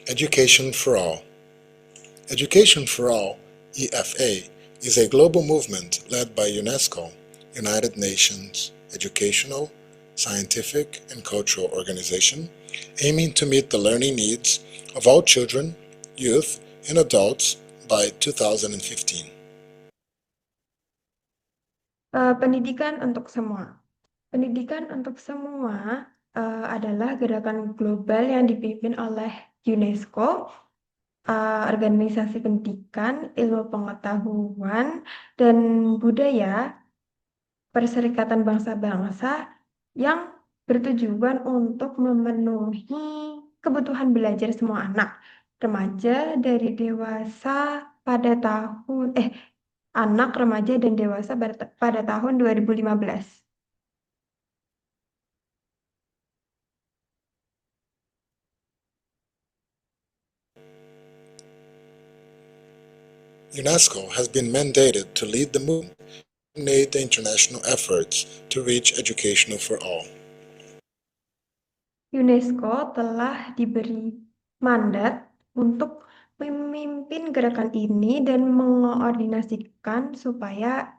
Education for All. Education for All, EFA, is a global movement led by UNESCO, United Nations Educational, Scientific, and Cultural Organization, aiming to meet the learning needs of all children, youth, and adults by 2015. Pendidikan untuk semua. Pendidikan untuk semua adalah gerakan global yang dipimpin oleh UNESCO, Organisasi Pendidikan, Ilmu Pengetahuan, dan Budaya Perserikatan Bangsa-Bangsa yang bertujuan untuk memenuhi kebutuhan belajar semua anak, remaja dari dewasa pada tahun anak, remaja, dan dewasa pada tahun 2015. UNESCO has been mandated to lead the movement and coordinate the international efforts to reach education for all. UNESCO telah diberi mandat untuk memimpin gerakan ini dan mengoordinasikan supaya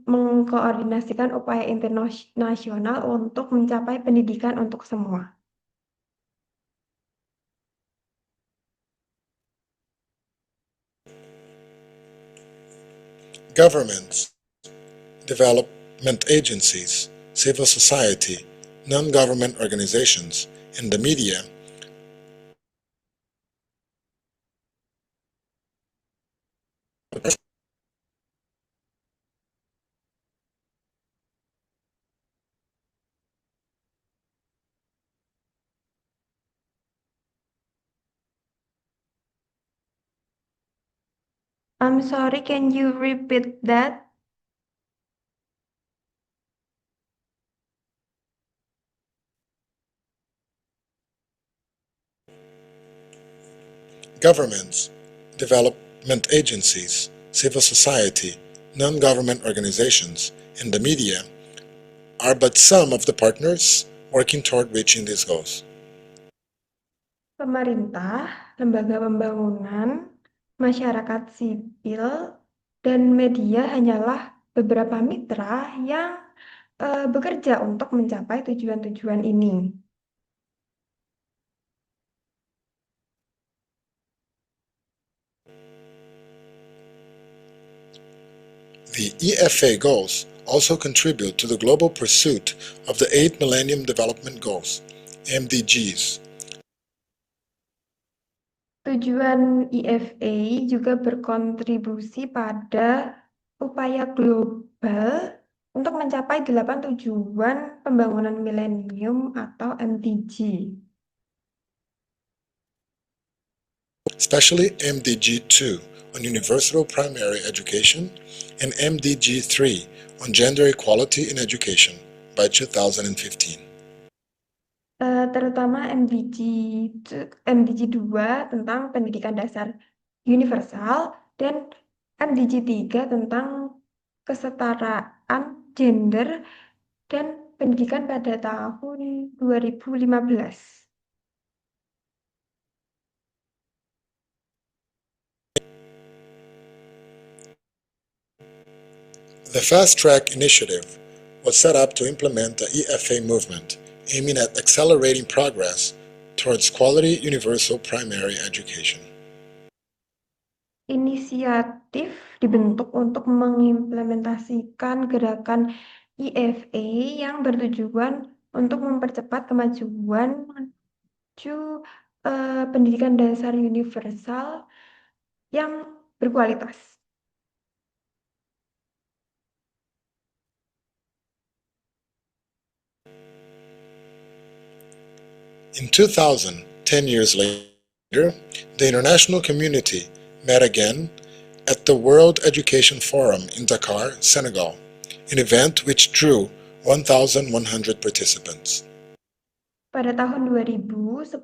mengkoordinasikan upaya internasional untuk mencapai pendidikan untuk semua. Governments, development agencies, civil society, non-government organizations, and the media I'm sorry, can you repeat that? governments, development agencies, civil society, non-government organizations, and the media are but some of the partners working toward reaching these goals. Pemerintah, lembaga pembangunan, masyarakat sipil, dan media hanyalah beberapa mitra yang bekerja untuk mencapai tujuan-tujuan ini. The EFA goals also contribute to the global pursuit of the 8 Millennium Development Goals, MDGs. Tujuan EFA juga berkontribusi pada upaya global untuk mencapai 8 tujuan pembangunan milenium atau MDG. Especially MDG 2 on universal primary education and MDG 3 on gender equality in education by 2015. Terutama MDG 2 tentang pendidikan dasar universal dan MDG 3 tentang kesetaraan gender dan pendidikan pada tahun 2015. The Fast Track Initiative was set up to implement the EFA movement, aiming at accelerating progress towards quality universal primary education. Inisiatif dibentuk untuk mengimplementasikan gerakan EFA yang bertujuan untuk mempercepat kemajuan menuju pendidikan dasar universal yang berkualitas. In 2000, 10 years later, the international community met again at the World Education Forum in Dakar, Senegal, an event which drew 1,100 participants. Pada tahun 2000,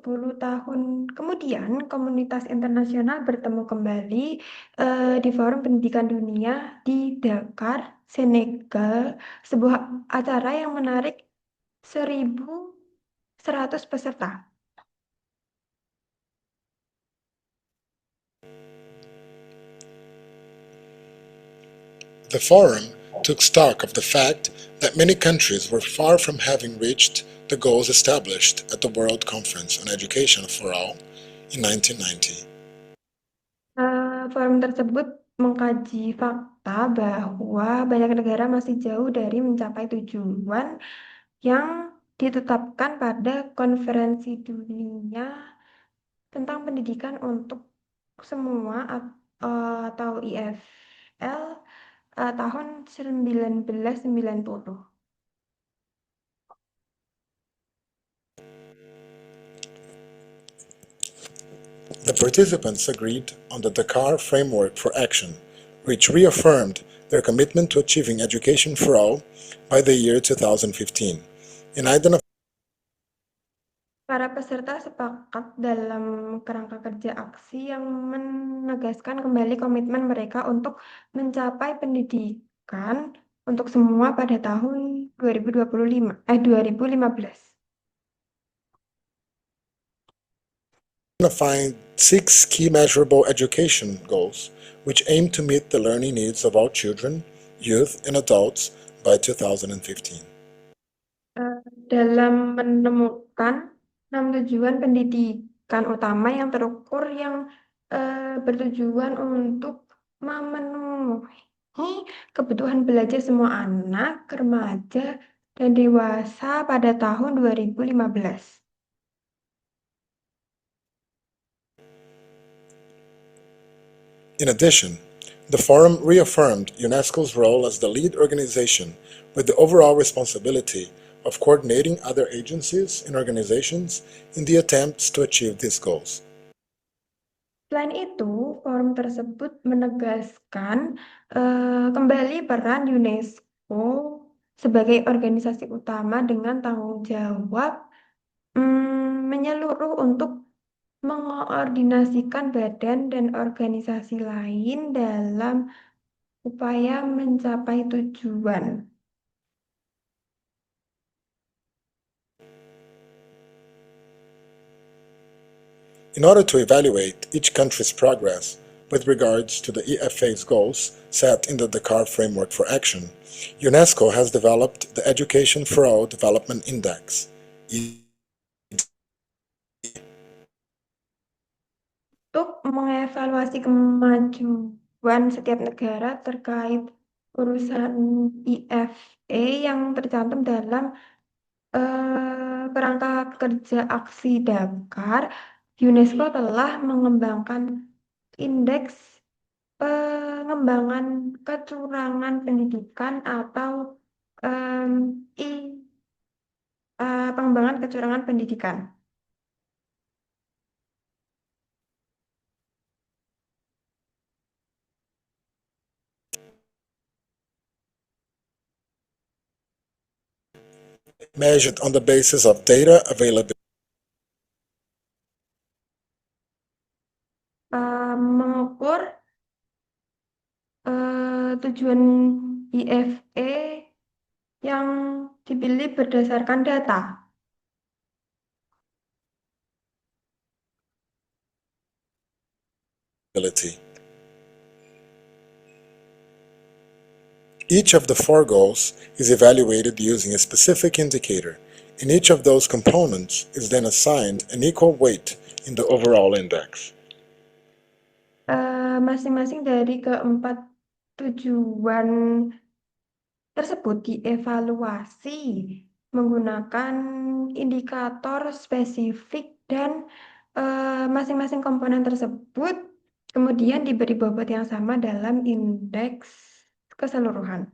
10 tahun kemudian, komunitas internasional bertemu kembali di Forum Pendidikan Dunia di Dakar, Senegal, sebuah acara yang menarik 1.100 peserta. The forum took stock of the fact that many countries were far from having reached the goals established at the World Conference on Education for All in 1990. Forum tersebut mengkaji fakta bahwa banyak negara masih jauh dari mencapai tujuan yang ditetapkan pada Konferensi Dunia tentang Pendidikan untuk Semua atau IFL tahun 1990. The participants agreed on the Dakar Framework for Action, which reaffirmed their commitment to achieving education for all by the year 2015 and identified Para peserta sepakat dalam kerangka kerja aksi yang menegaskan kembali komitmen mereka untuk mencapai pendidikan untuk semua pada tahun 2015. identifying 6 key measurable education goals, which aim to meet the learning needs of all children, youth, and adults by 2015. Dalam menemukan 6 tujuan pendidikan utama yang terukur yang bertujuan untuk memenuhi kebutuhan belajar semua anak, remaja, dan dewasa pada tahun 2015. In addition, the forum reaffirmed UNESCO's role as the lead organization with the overall responsibility of coordinating other agencies and organizations in the attempts to achieve these goals. Selain itu, forum tersebut menegaskan kembali peran UNESCO sebagai organisasi utama dengan tanggung jawab menyeluruh untuk mengoordinasikan badan dan organisasi lain dalam upaya mencapai tujuan. In order to evaluate each country's progress with regards to the EFA's goals set in the Dakar Framework for Action, UNESCO has developed the Education for All Development Index, Untuk mengevaluasi kemajuan setiap negara terkait urusan IFA yang tercantum dalam kerangka kerja aksi Dakar, UNESCO telah mengembangkan indeks pengembangan kecurangan pendidikan atau pengembangan kecurangan pendidikan. measured on the basis of data available. Mengukur tujuan IFA yang dipilih berdasarkan data. Each of the 4 goals is evaluated using a specific indicator, and each of those components is then assigned an equal weight in the overall index. Masing-masing dari keempat tujuan tersebut dievaluasi menggunakan indikator spesifik dan masing-masing komponen tersebut kemudian diberi bobot yang sama dalam indeks keseluruhan.